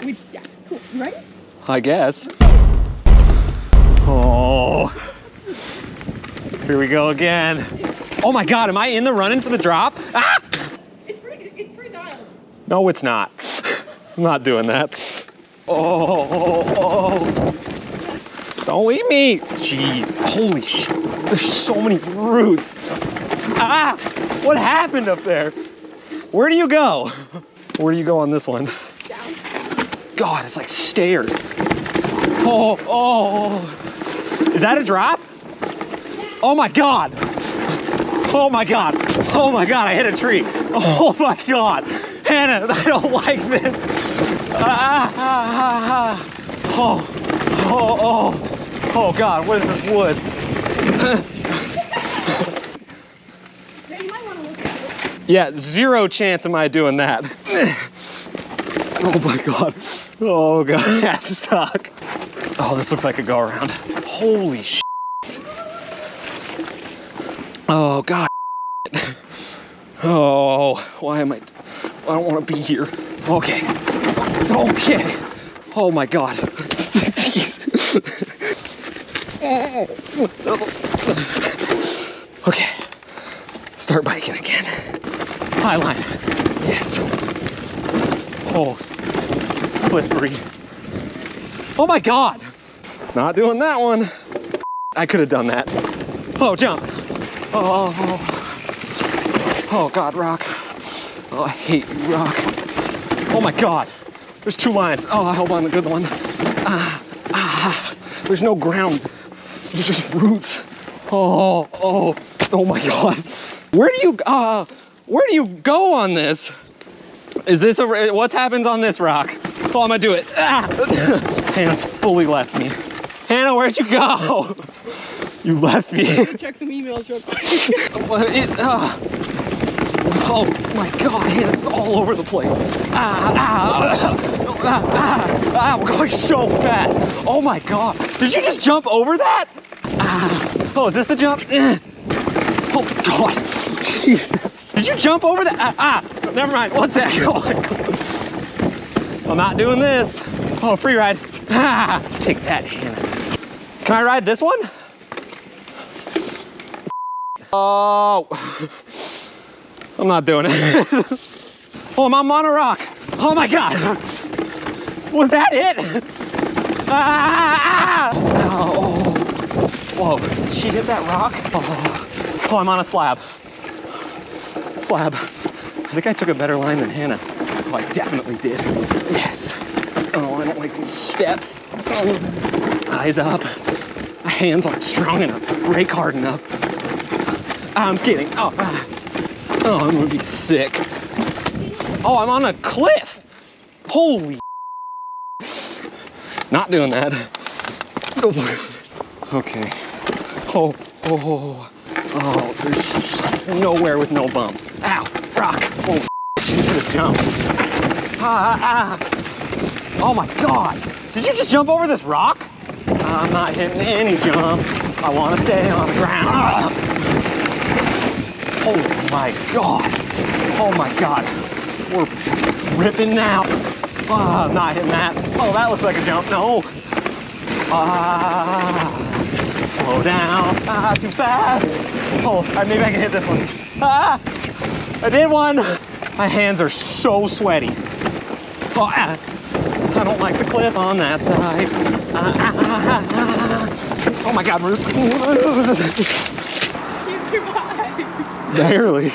Yeah, cool. You ready? I guess. Oh. Here we go again. Oh my God, am I in the running for the drop? Ah! It's pretty dialed. No, it's not. I'm not doing that. Oh. Don't leave me. Gee, holy shit. There's so many roots. Ah, what happened up there? Where do you go? Where do you go on this one? Down. God, it's like stairs. Oh. Is that a drop? Oh my God. Oh my God. Oh my God, I hit a tree. Oh my God. Hannah, I don't like this. Oh God, what is this wood? Yeah, you might want to look at it. Yeah, 0 chance am I doing that. Oh my God. Oh God, I'm stuck. Oh, this looks like a go around. Holy shit. Oh God. Oh, why am I don't want to be here. Okay. Oh my God. Jeez. Okay. Start biking again. High line. Yes. Oh, slippery. Oh my God. Not doing that one. I could have done that. Oh, jump. Oh God, rock. Oh, I hate you, rock. Oh my God. There's 2 lines. Oh, I hope I'm a good one. There's no ground. There's just roots. Oh my God. Where do you go on this? Is this what happens on this rock? Oh, I'm gonna do it. Hannah's fully left me. Hannah, where'd you go? You left me. Check some emails real quick. Oh my God, Hannah's all over the place. We're going so fast. Oh my God. Did you just jump over that? Oh, is this the jump? Oh God. Jeez. Did you jump over that? Never mind. What's that? Oh my God. I'm not doing this. Oh, free ride. Take that, Hannah. Can I ride this one? Oh. I'm not doing it. Oh, I'm on a rock. Oh my God. Was that it? Oh. Whoa, did she hit that rock? Oh, I'm on a slab. I think I took a better line than Hannah. Oh, I definitely did. Yes. Oh, I don't like these steps. Eyes up. My hands aren't strong enough. Brake hard enough. I'm skating. Oh, I'm gonna be sick. Oh, I'm on a cliff. Holy. Not doing that. Okay. Oh, there's nowhere with no bumps. Ow, rock. Oh, she's gonna jump. Oh my God. Did you just jump over this rock? I'm not hitting any jumps. I want to stay on the ground. Oh my God. Oh my God. We're ripping now. I'm not hitting that. Oh, that looks like a jump. No. Slow down. Too fast. Oh, maybe I can hit this one. I did one. My hands are so sweaty. Oh, I don't like the cliff on that side. Oh my God, roots. You survived. Barely.